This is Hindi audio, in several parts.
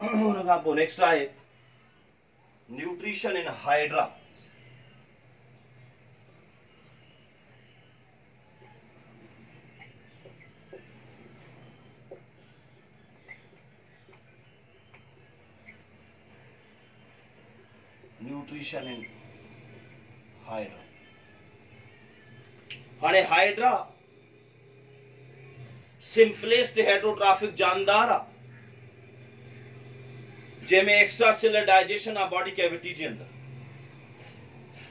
हुन खां पोइ नेक्स्ट आहे nutrition in hydra. Nutrition in hydra. हाणे हाइड्रा सिंपलेस्ट हेटरोट्राफिक जानदार आ जंहिंमें एक्स्ट्रा सेलर डाइजेशन आ बॉडी कैविटी जे अंदर।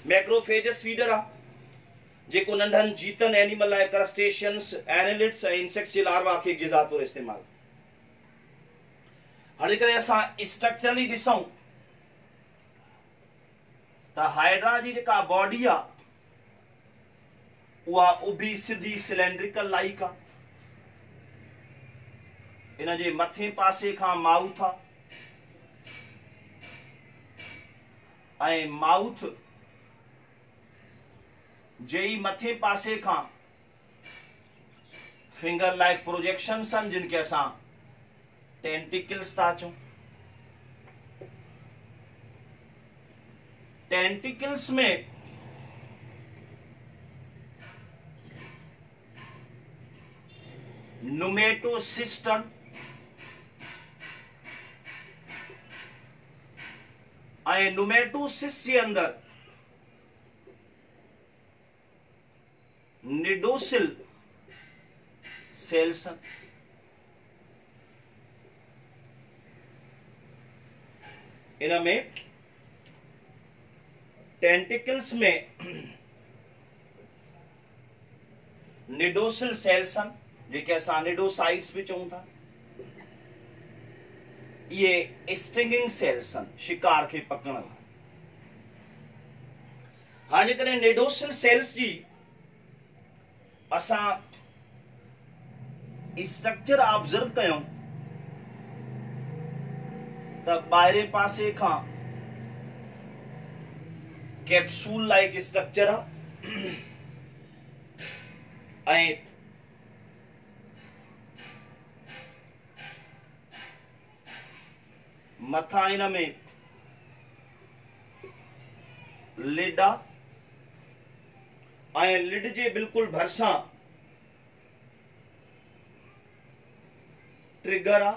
मैक्रोफेजस फीडर आ जेको नंढनि जीतनि एनिमल आहे क्रस्टेशियंस एनालिड्स ऐं इंसेक्ट्स जे लार्वा खे ग़िज़ा तौरु इस्तेमाल। हाणे करे असां स्ट्रक्चरली ॾिसूं त हाइड्रा जी जेका बॉडी आ उहा उभी सिधी सिलेंड्रिकल लाइक आ। इन जे मथे पासे खां माउथ आ ऐं माउथ जे ई मथे पासे खां फिंगर लाइक प्रोजेक्शंस आहिनि जिन खे असां टेंटिकल्स था चऊं। टेंटिकल्स में नुमेटोसिस्टन ऐं नुमेटोसिस जे अंदर निडोसिल सेल्स। इन में टेंटिकल्स में निडोसिल सेल्स जेके असां निडोसाइट्स भी चऊं था। ये स्टिंगिंग सेल्स शिकार के पकड़। हाँ जेकॾहिं निडोसिल सेल्स जी असां स्ट्रक्चर ऑब्जर्व कयूं त ॿाहिरे पासे खां कैप्सूल लाइक स्ट्रक्चर है ऐं मथा इन में लिड आ ऐं लिड जे बिल्कुल भरसां ट्रिगर आ।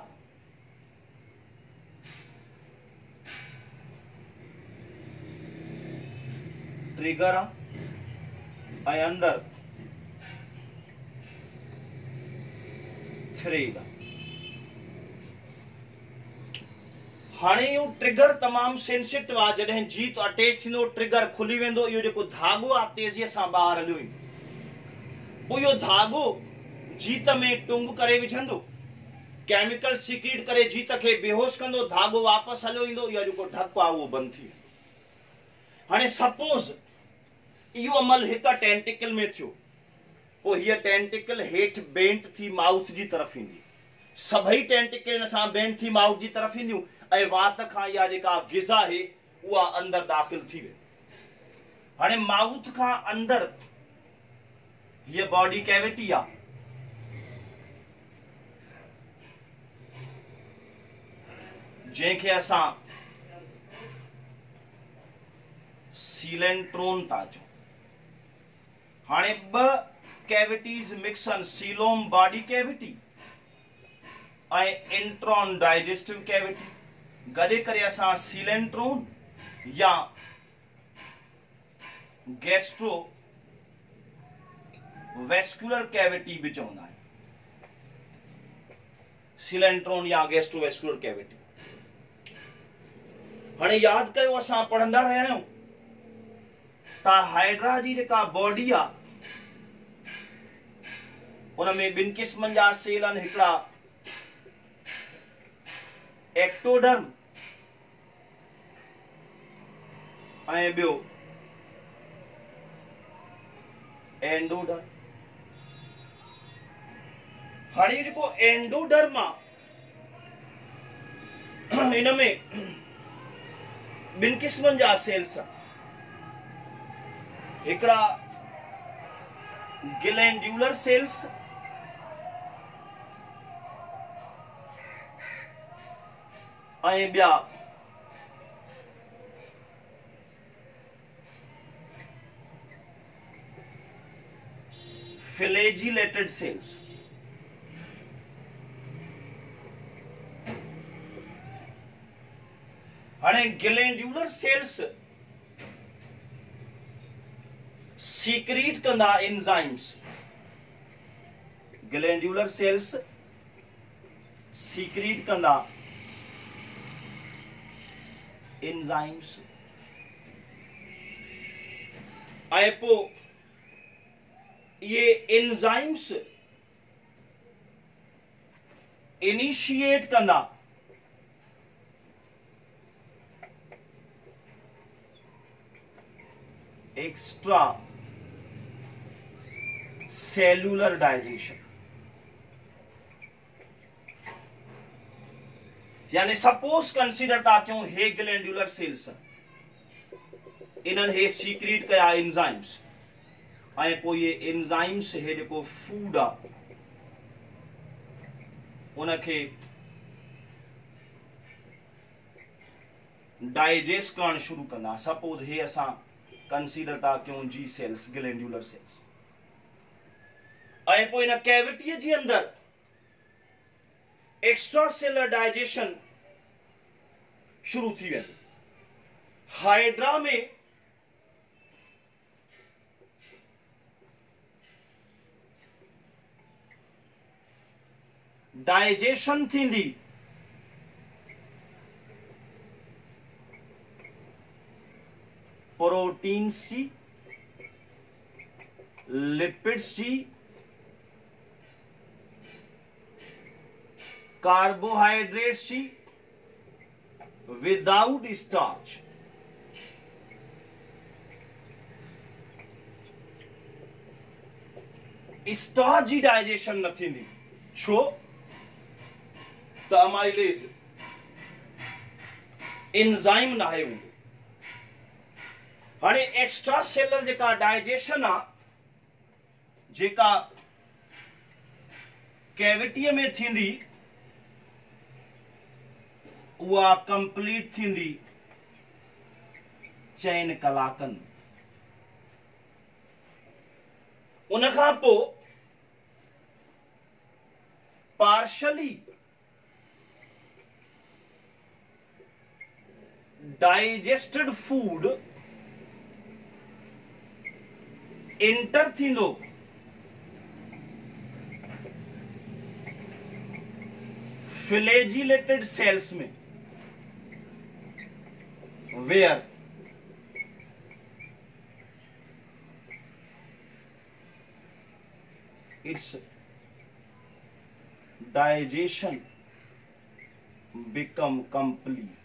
ट्रिगर आ ऐं अंदर थ्रेड आ। हाणे इहो ट्रिगर तमाम सेंसिटिव आ। जॾहिं जीत अटैच थींदो ट्रिगर खुली वेंदो। इहो जेको धागो आ तेज़ीअ सां ॿाहिरि हलियो ईंदो। पोइ इहो धागो जीत में टुंग करे विझंदो, केमिकल सीक्रेट करे जीत खे बेहोश कंदो, धागो वापसि हलियो ईंदो। इहो जेको ढकु आहे उहो बंदि थी वेंदो। हाणे सपोज इहो अमल हिक टेंटिकल में थियो, पोइ हीअ टेंटिकल हेठि बेंट थी माउथ जी तरफ़ ईंदी। सभई टेंटिकल इन सां बेंट थी माउथ जी तरफ़ ईंदियूं ऐं वात खां इहा जेका ग़िज़ा आहे उहा अंदर दाख़िल थी वेंदी। हाणे माउथ खां अंदर हीअ बॉडी कैविटी आहे। जंहिंखे असां सीलेंट्रोन था चऊं। हाणे ॿ कैविटीज़ मिक्स आहिनि, सीलोम बॉडी कैविटी ऐं इंट्रॉन डाइजेस्टिव कैविटी। गॾे करे असां सीलेंट्रोन या गैस्ट्रो वेस्कुलर कैविटी भी चवंदा आहियूं। सीलेंट्रोन या गैस्ट्रो वेस्कुलर कैविटी। हाणे यादि कयो असां पढ़ंदा रहिया आहियूं त हाइड्रा जी जेका बॉडी आ उन में ॿिनि क़िस्मनि जा सेल आहिनि। हिकिड़ा एक्टोडर्म ऐं ॿियो एंडोडर्म। हाणे जेको एंडोडर्म आ इन में ॿिनि क़िस्मनि जा सेल्स आहिनि। हिकिड़ा ग्लैंड्यूलर सेल्स ऐं ॿिया फ्लैजिलेटेड सेल्स। हाणे ग्लैंड्यूलर सेल्स सीक्रीट कंदा एंजाइम्स। ग्लैंड्यूलर सेल्स सीक्रीट कंदा एंजाइम्स ऐं पोइ ये एंजाइम्स इनिशिएट कंदा एक्स्ट्रा सेल्यूलर डाइजेशन। यानी सपोज कंसीडर था क्यों हे ग्लैंड्यूलर सेल्स इन्हनि हे सीक्रीट कया एंजाइम्स ऐं पोइ ये एंजाइम्स हे जेको फूड आहे उनखे डाइजेस्ट करण शुरू कंदा। सपोज हे असां कंसीडर था क्यों जी सेल्स ग्लैंड्यूलर सेल्स ऐं पोइ इन कैविटीअ जे अंदर एक्स्ट्रा सेलर डाइजेशन शुरू थी वेंदो। हाइड्रा में डाइजेशन थींदी प्रोटीन्स जी, लिपिड्स जी, कार्बोहाइड्रेट्स जी विदाउट स्टार्च। स्टार्च जी डाइजेशन न थींदी छो त अमाइलेज एंजाइम न आहे हूंदो। हाणे एक्स्ट्रा सेलर जेका डाइजेशन आहे जेका कैविटीअ में थींदी उहा कंप्लीट थींदी 4 कलाकनि। उनखां पोइ पार्शली डाइजेस्टेड फूड इंटर थींदो फ्लैजिलेटेड सेल्स में where its digestion become complete।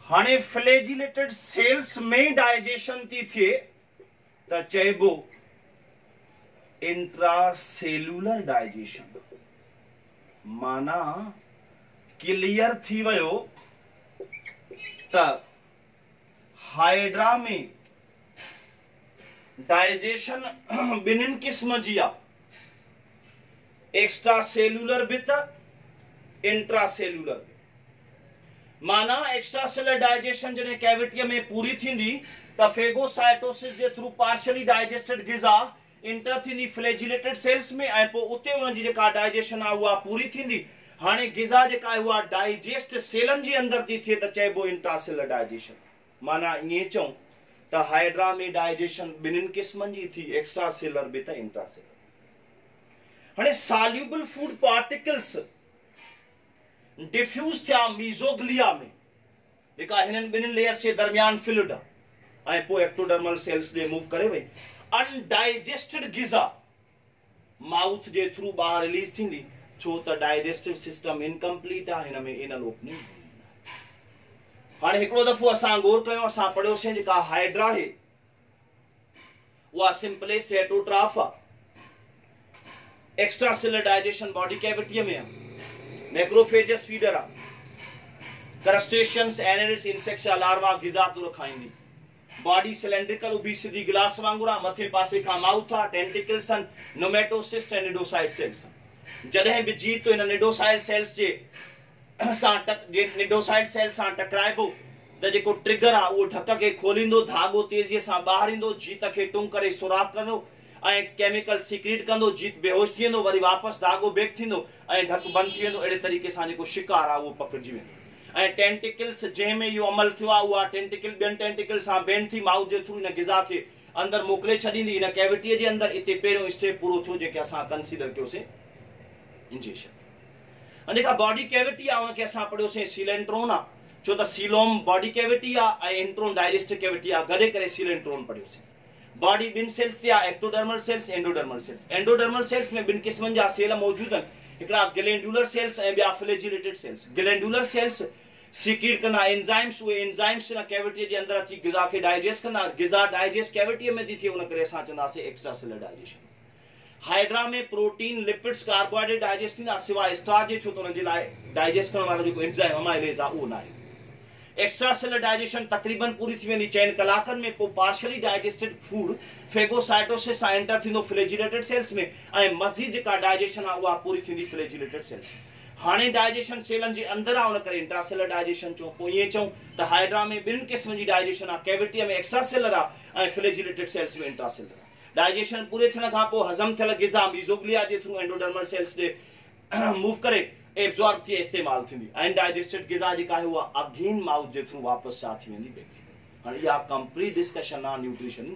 हाणे फ्लैजिलेटेड सेल्स में डाइजेशन थी थिए त चइबो इंट्रासेल्यूलर डाइजेशन। माना क्लियर थी वियो त हाइड्रा में डाइजेशन ॿिन्हिनि किस्म जी आहे, एक्स्ट्रा सेल्यूलर भी त इंट्रा सेल्यूलर भी। माना एक्स्ट्रा सेल्यूलर डाइजेशन जॾहिं कैविटीअ में पूरी थींदी त फेगोसाइटोसिस जे थ्रू पार्शली डाइजेस्टेड ग़िज़ा इंटर थींदी फ्लैजिलेटेड सेल्स में ऐं पोइ उते उनजी जेका डाइजेशन आहे उहा पूरी थींदी। हाणे ग़िज़ा जेका आहे उहा डाइजेस्ट सेलनि जे अंदर थी थिए त चइबो इंट्रासेलर डाइजेशन। माना ईअं चऊं त हाइड्रा में डाइजेशन ॿिन्हिनि क़िस्मनि जी थी, एक्स्ट्रा सेलर बि त इंट्रासेलर। हाणे सॉल्यूबल फूड पार्टिकल्स डिफ्यूज थिया मीज़ोग्लिया में जेका हिननि ॿिन्हिनि लेयर्स जे दरमियान फिल्ड आहे ऐं पोइ एक्टोडर्मल सेल्स ॾे मूव करे वई। अनडाइजेस्टेड ग़िज़ा माउथ जे थ्रू ॿाहिरि रिलीज थींदी छो त डाइजेस्टिव सिस्टम इनकम्प्लीट आहे, हिन में एनल ओपनिंग। हाणे हिकिड़ो दफ़ो असां गौर कयूं, असां पढ़ियोसीं जेका हाइड्रा आहे उहा सिंपलेस्ट हेटरोट्राफ आहे। एक्स्ट्रा सेलर डाइजेशन बॉडी कैविटीअ में आहे, मैक्रोफेजस फीडर आहे, क्रस्टेशियंस एनिड्स इंसेक्ट्स या लार्वा ग़िज़ा तुर खाईंदी। बॉडी सिलेंड्रिकल उभी सिधी गिलास वांगुर आहे, मथे पासे खां माउथ आहे, टेंटिकल्स आहिनि, नोमेटोसिस्ट ऐं निडोसाइट सेल्स। जॾहिं बि जीत इन निडोसाइल सेल्स जे निडोसाइल सेल्स सां टकराइबो त जेको ट्रिगर आहे उहो ढक खे खोलींदो, धागो तेज़ीअ सां ॿाहिरि ईंदो, जीत खे टुंग करे सुराख कंदो ऐं केमिकल सीक्रेट कंदो, जीत बेहोश थी वेंदो, वरी वापसि धागो बैक थींदो ऐं ढक बंदि थी वेंदो। अहिड़े तरीक़े सां जेको शिकार आहे उहो पकड़िजी वेंदो। ऐं टेंटिकल्स जंहिंमें इहो अमल थियो आहे उहा टेंटिकल ॿियनि टेंटिकल सां बेंड थी माउथ जे थ्रू इन ग़िज़ा खे अंदरि मोकिले छॾींदी इन कैविटीअ जे अंदरि। इते पहिरियों स्टेप पूरो थियो जेके असां कंसीडर कयोसीं इंजेक्शन। अने का बॉडी कैविटी आहे उनखे असां पढ़ियोसीं सीलेंट्रोन आहे, छो त सीलोम बॉडी कैविटी आहे ऐं इंट्रोन डाइजेस्टिव कैविटी आहे, गॾे करे सीलेंट्रोन पढ़ियोसीं। बॉडी ॿिनि सेल्स ते आहे, ectodermal sales, endodermal cells. Endodermal cells में ॿिनि क़िस्मनि जा सेल मौजूद आहिनि, हिकिड़ा ग्लैंडुलर सेल्स ऐं ॿिया flagellated sales. Glandular cells secret कंदा एंजाइम्स, उहे एंजाइम्स इन कैविटी जे अंदरि अची ग़िज़ा खे डाइजेस्ट कंदा। ग़िज़ा डाइजेस्ट कैविटीअ में थी थिए, उन करे असां चवंदासीं एक्स्ट्रा सेलर डाइजेशन। हाइड्रा में प्रोटीन, लिपिड्स, कार्बोहाइड्रेट डाइजेस्ट थींदा सिवाय स्टार्च जे, छो त हुनजे लाइ डाइजेस्ट करण वारो जेको एंजाइम अमाइलेज आहे उहो न आहे। एक्स्ट्रा सेलर डाइजेशन तक़रीबन पूरी थी वेंदी चइनि कलाकनि में, पोइ पार्शली डाइजेस्टेड फूड फेगोसाइटोसिस सां एंटर थींदो फ्लैजिलेटेड सेल्स में ऐं मज़ीद जेका डाइजेशन आहे उहा पूरी थींदी फ्लैजिलेटेड सेल्स। हाणे डाइजेशन सेलनि जे अंदरि आहे, उन करे इंट्रासेलर डाइजेशन चऊं। पोइ ईअं चऊं त हाइड्रा में ॿिनि क़िस्मनि जी डाइजेशन आहे, कैविटीअ में एक्स्ट्रा सेलर आहे ऐं फ्लैजिलेटेड सेल्स में इंट्रासेलर आहे। डाइजेशन पूरे थियण खां पोइ हज़म थियल ग़िज़ा मीज़ोग्लिया जे थ्रू एंडोडर्मल सेल्स ॾे मूव करे एब्जॉर्ब थी इस्तेमालु थींदी। अनडाइजेस्टेड ग़िज़ा जेका आहे उहा अगेन माउथ जे थ्रू वापसि छा थी वेंदी, बैक थी वेंदी। हाणे इहा कंप्लीट डिस्कशन आहे न्यूट्रिशन